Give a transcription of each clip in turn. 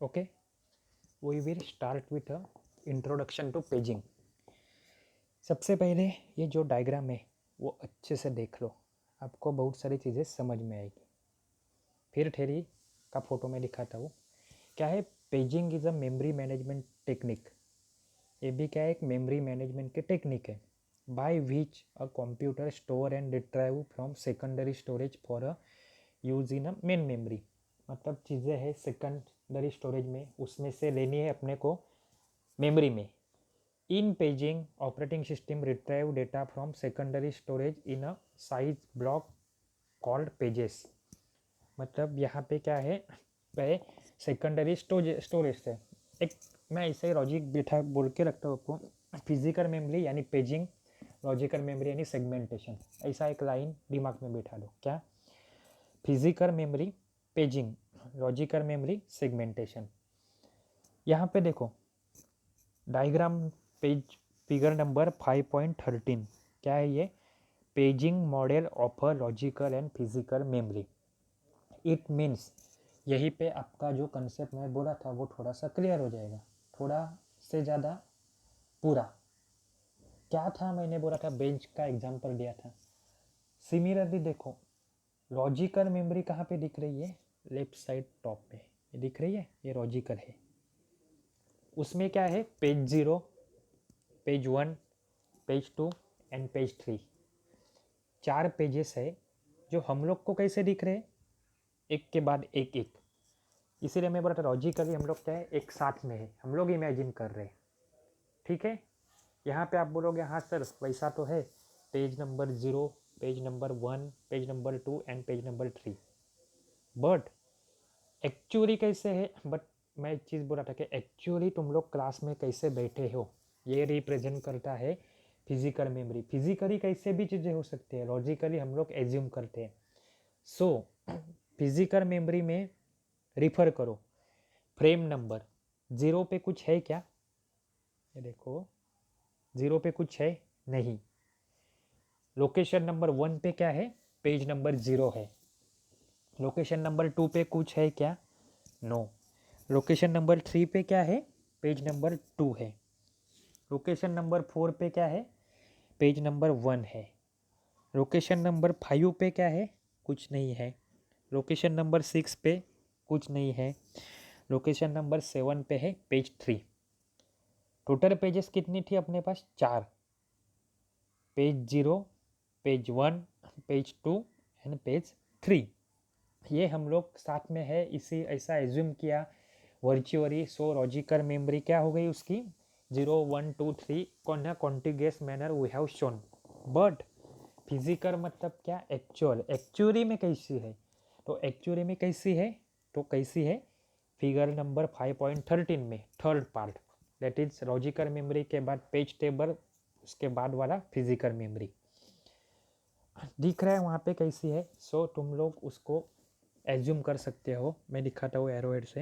Okay, we will start with a introduction to paging. सबसे पहले ये जो डायग्राम है वो अच्छे से देख लो, आपको बहुत सारी चीज़ें समझ में आएगी। फिर थेरी का फोटो में दिखाता हूँ। क्या है paging is a memory management technique. ये भी क्या है, एक मेमोरी मैनेजमेंट की टेक्निक है by which a computer store and retrieve from secondary storage for a use in a main memory. मतलब चीज़ें है सेकेंडरी स्टोरेज में, उसमें से लेनी है अपने को मेमोरी में। In paging operating system retrieve data from secondary storage in a size block called pages. मतलब यहाँ पे क्या है, वह सेकेंडरी स्टोरेज से एक, मैं ऐसे ही लॉजिक बैठा बोल के रखता हूँ आपको। फिजिकल मेमोरी यानी पेजिंग, लॉजिकल मेमोरी यानी सेगमेंटेशन। ऐसा एक लाइन दिमाग में बैठा दो। क्या, physical memory paging, logical memory segmentation. यहाँ पे देखो डायग्राम पेज फिगर नंबर 5.13। क्या है ये, paging model of a logical and physical memory. It means, यहीं पे आपका जो कंसेप्ट मैं बोला था वो थोड़ा सा क्लियर हो जाएगा, थोड़ा से ज़्यादा पूरा। क्या था मैंने बोला था, बेंच का एग्जांपल दिया था। सिमिलरली देखो, लॉजिकल मेमोरी कहाँ पे दिख रही है, लेफ्ट साइड टॉप पे ये दिख रही है, ये लॉजिकल है। उसमें क्या है, page 0, page 1, page 2 and page 3। 4 pages है जो हम लोग को कैसे दिख रहे हैं, एक के बाद एक एक। इसीलिए मैं बोला था लॉजिकली हम लोग क्या है, एक साथ में है, हम लोग इमेजिन कर रहे हैं। ठीक है, यहाँ पे आप बोलोगे हाँ सर वैसा तो है, page number 0, page number 1, page number 2 and page number 3। But actually कैसे है, बट मैं एक चीज़ बोला था कि एक्चुअली तुम लोग क्लास में कैसे बैठे हो ये रिप्रेजेंट करता है फिजिकल मेमोरी। फिजिकली कैसे भी चीज़ें हो सकती है, लॉजिकली हम लोग एज्यूम करते हैं। सो फिजिकल मेमोरी में रिफर करो फ्रेम नंबर 0 पे कुछ है क्या, ये देखो 0 पे कुछ है नहीं। लोकेशन नंबर 1 पे क्या है, पेज नंबर 0 है। लोकेशन नंबर 2 पे कुछ है क्या, नो। लोकेशन नंबर 3 पे क्या है, पेज नंबर 2 है। लोकेशन नंबर 4 पे क्या है, पेज नंबर 1 है। लोकेशन नंबर 5 पे क्या है, कुछ नहीं है। लोकेशन नंबर 6 पे कुछ नहीं है। लोकेशन नंबर 7 पे है पेज 3। टोटल पेजेस कितनी थी अपने पास, 4। Page 0, page 1, page 2 and page 3। ये हम लोग साथ में है, इसी ऐसा एज्यूम किया वर्चुअली। सो लॉजिकल मेमोरी क्या हो गई उसकी, 0, 1, 2, 3 कौन है, contiguous manner we have shown. But physical मतलब क्या, एक्चुअल, एक्चुअली में कैसी है, तो एक्चुअली में कैसी है, तो कैसी है फिगर नंबर 5.13 में third part, that is logical memory के बाद पेज टेबल, उसके बाद वाला फिजिकल मेमोरी दिख रहा है वहाँ पे कैसी है। सो तुम लोग उसको एज्यूम कर सकते हो। मैं दिखाता हूँ एरोहेड से।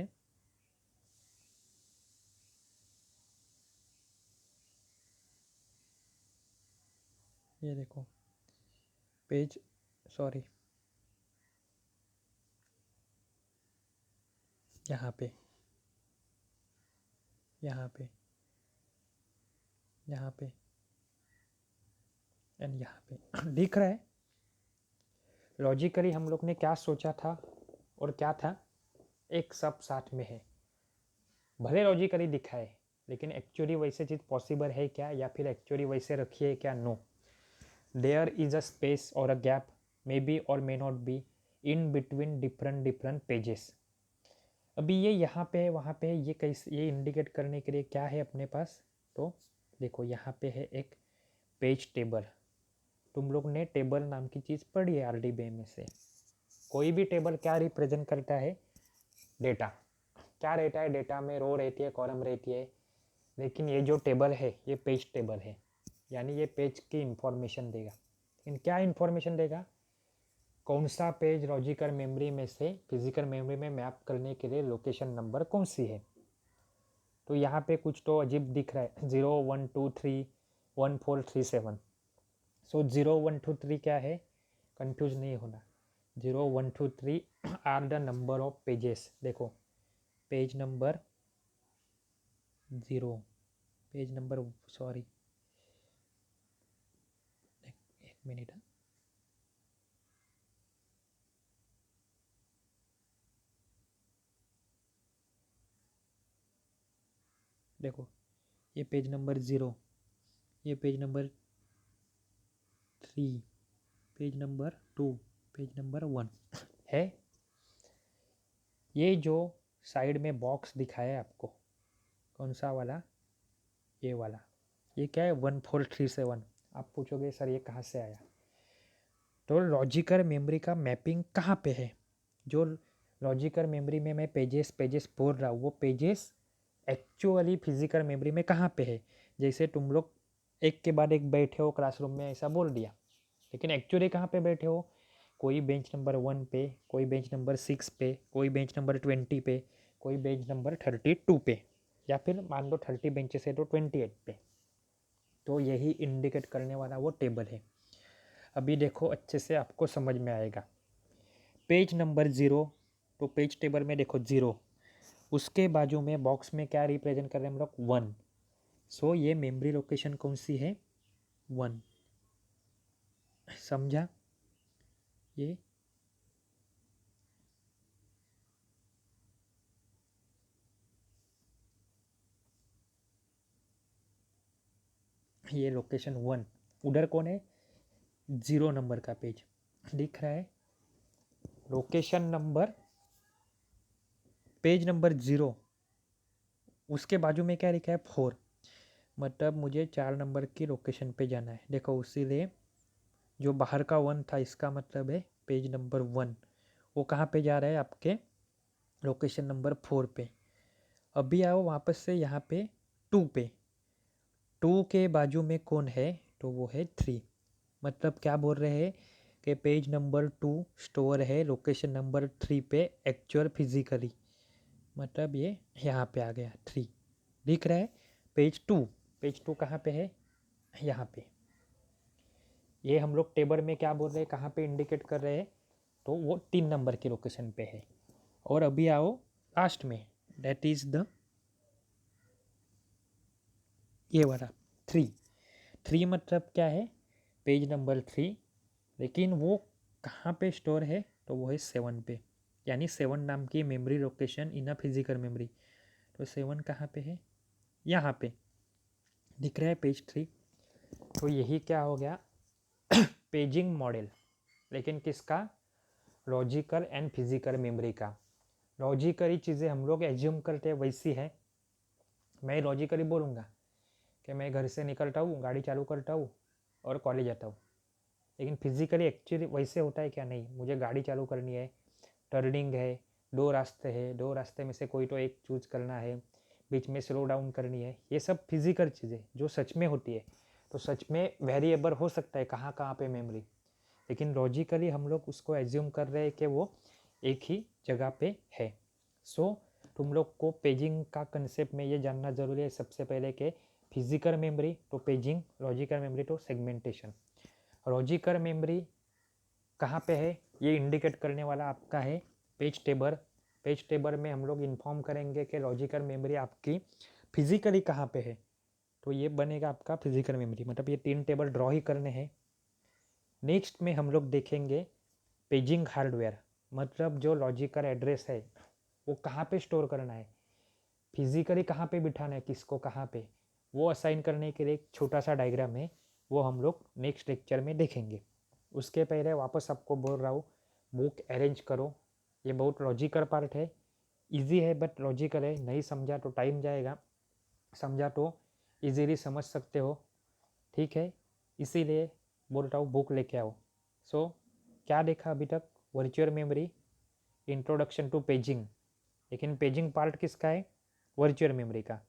ये देखो पेज, सॉरी यहाँ पे, यहाँ पे, यहाँ पे एंड यहाँ पे दिख रहा है। लॉजिकली हम लोग ने क्या सोचा था और क्या था, एक सब साथ में है। भले लॉजिकली दिखा है लेकिन एक्चुअली वैसे चीज़ पॉसिबल है क्या, या फिर एक्चुअली वैसे रखी है क्या, no. There is a space और अ गैप, मे बी और may not be, in between different different pages. अभी ये यहाँ पे वहाँ पे ये कैसे, ये इंडिकेट करने के लिए क्या है अपने पास, तो देखो यहाँ पे है एक पेज टेबल। तुम लोग ने टेबल नाम की चीज़ पढ़ी है आरडीबी में से। कोई भी टेबल क्या रिप्रेजेंट करता है, डेटा। क्या रहता है डेटा में, रो रहती है, कॉलम रहती है। लेकिन ये जो टेबल है ये पेज टेबल है, यानी ये पेज की इंफॉर्मेशन देगा। लेकिन क्या इंफॉर्मेशन देगा, कौन सा पेज लॉजिकल मेमोरी में से फिजिकल मेमोरी में मैप करने के लिए लोकेशन नंबर कौन सी है। तो यहाँ पे कुछ तो अजीब दिख रहा है, 0, 1, 2, 3, 1, 4, 3, 7। सो 0, 1, 2, 3 क्या है, कंफ्यूज नहीं होना। 0, 1, 2, 3 are the number of pages. देखो page number 0, page number sorry एक मिनट, देखो ये पेज नंबर 0, ये page number 3, page number 2, page number 1 है। ये जो साइड में बॉक्स दिखाया है आपको, कौन सा वाला, ये वाला, ये क्या है 1437। आप पूछोगे सर ये कहाँ से आया, तो लॉजिकल मेमोरी का मैपिंग कहाँ पे है। जो लॉजिकल मेमोरी में मैं पेजेस पेजेस बोल रहा हूँ, वो पेजेस एक्चुअली फिजिकल मेमोरी में कहाँ पे है। जैसे तुम लोग एक के बाद एक बैठे हो क्लासरूम में, ऐसा बोल दिया, लेकिन एक्चुअली कहाँ पे बैठे हो, कोई बेंच नंबर 1 पे, कोई बेंच नंबर 6 पे, कोई बेंच नंबर 20 पे, कोई बेंच नंबर 32 पे, या फिर मान लो 30 बेंचेस है तो 28 पे। तो यही इंडिकेट करने वाला वो टेबल है। अभी देखो अच्छे से आपको समझ में आएगा। पेज नंबर 0, तो पेज टेबल में देखो 0, उसके बाजू में बॉक्स में क्या रिप्रेजेंट कर रहे हैं हम लोग 1। सो ये मेमोरी लोकेशन कौन सी है 1, समझा। ये लोकेशन 1, उधर कौन है 0 नंबर का पेज दिख रहा है, लोकेशन नंबर पेज नंबर 0, उसके बाजू में क्या लिखा है 4, मतलब मुझे 4 नंबर की लोकेशन पे जाना है। देखो उसीलिए जो बाहर का 1 था, इसका मतलब है पेज नंबर 1, वो कहाँ पे जा रहा है आपके लोकेशन नंबर 4 पे। अभी आओ वापस से यहाँ पे 2 पे, 2 के बाजू में कौन है, तो वो है 3। मतलब क्या बोल रहे हैं कि पेज नंबर 2 स्टोर है लोकेशन नंबर 3 पे एक्चुअल फिजिकली, मतलब ये यहाँ पे आ गया 3 दिख रहा है। पेज 2 कहाँ पे है, यहाँ पे। ये हम लोग टेबल में क्या बोल रहे हैं, कहाँ पे इंडिकेट कर रहे हैं, तो वो 3 नंबर की लोकेशन पे है। और अभी आओ लास्ट में, दैट इज द ये वाला 3 मतलब क्या है पेज नंबर 3, लेकिन वो कहाँ पे स्टोर है, तो वो है 7 पे, यानी 7 नाम की memory location in a physical memory. तो 7 कहाँ पे है, यहाँ पे दिख रहा है पेज 3। तो यही क्या हो गया पेजिंग मॉडल, लेकिन किसका, लॉजिकल एंड फिजिकल मेमोरी का। लॉजिकली चीज़ें हम लोग एज्यूम करते हैं वैसी है, मैं लॉजिकली बोलूँगा कि मैं घर से निकलता हूँ, गाड़ी चालू करता हूँ और कॉलेज जाता हूँ, लेकिन फिजिकली एक्चुअली वैसे होता है क्या, नहीं, मुझे गाड़ी चालू करनी है, टर्निंग है, 2 रास्ते हैं, 2 रास्ते में से कोई तो एक चूज करना है, बीच में स्लो डाउन करनी है, ये सब फिजिकल चीज़ें जो सच में होती है। तो सच में वेरिएबल हो सकता है कहाँ कहाँ पे मेमोरी, लेकिन लॉजिकली हम लोग उसको एज्यूम कर रहे हैं कि वो एक ही जगह पे है। सो तुम लोग को पेजिंग का कंसेप्ट में ये जानना ज़रूरी है सबसे पहले कि फिजिकल मेमोरी तो पेजिंग, लॉजिकल मेमोरी तो सेगमेंटेशन। लॉजिकल मेमोरी कहाँ पे है ये इंडिकेट करने वाला आपका है पेज टेबल। पेज टेबल में हम लोग इन्फॉर्म करेंगे कि लॉजिकल मेमोरी आपकी फिजिकली कहाँ पे है, तो ये बनेगा आपका फिजिकल मेमोरी। मतलब ये 3 टेबल ड्रॉ ही करने हैं। नेक्स्ट में हम लोग देखेंगे पेजिंग हार्डवेयर, मतलब जो लॉजिकल एड्रेस है वो कहाँ पे स्टोर करना है, फिजिकली कहाँ पे बिठाना है, किसको कहाँ पे, वो असाइन करने के लिए एक छोटा सा डायग्राम है, वो हम लोग नेक्स्ट लेक्चर में देखेंगे। उसके पहले वापस आपको बोल रहा हूँ बुक अरेंज करो, ये बहुत लॉजिकल पार्ट है, इजी है बट लॉजिकल है, नहीं समझा तो टाइम जाएगा, समझा तो इजीली समझ सकते हो, ठीक है, इसीलिए बोल रहा हूँ बुक लेके आओ। सो क्या देखा अभी तक, virtual memory, introduction to paging, लेकिन पेजिंग पार्ट किसका है, वर्चुअल मेमोरी का।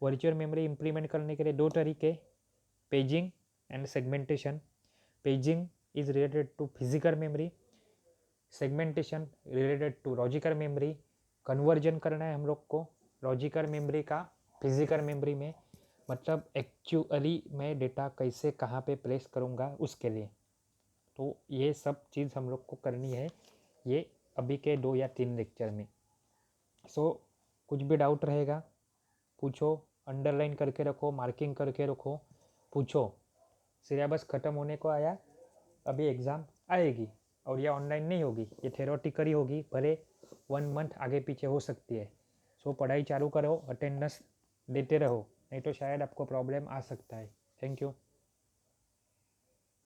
वर्चुअल मेमोरी इंप्लीमेंट करने के लिए 2 तरीके, paging and segmentation. Paging is related to physical memory, segmentation related to logical memory. Conversion करना है हम लोग को लॉजिकल मेमोरी का फिजिकल मेमोरी में, मतलब एक्चुअली मैं डेटा कैसे कहाँ पे प्लेस करूँगा उसके लिए। तो ये सब चीज़ हम लोग को करनी है ये अभी के 2 या 3 लेक्चर में। सो कुछ भी डाउट रहेगा पूछो, अंडरलाइन करके रखो, मार्किंग करके रखो, पूछो। सिलेबस ख़त्म होने को आया, अभी एग्ज़ाम आएगी और ये ऑनलाइन नहीं होगी, ये थेरोटिकली होगी, भले 1 मंथ आगे पीछे हो सकती है। सो पढ़ाई चालू करो, अटेंडेंस देते रहो, नहीं तो शायद आपको प्रॉब्लम आ सकता है। Thank you.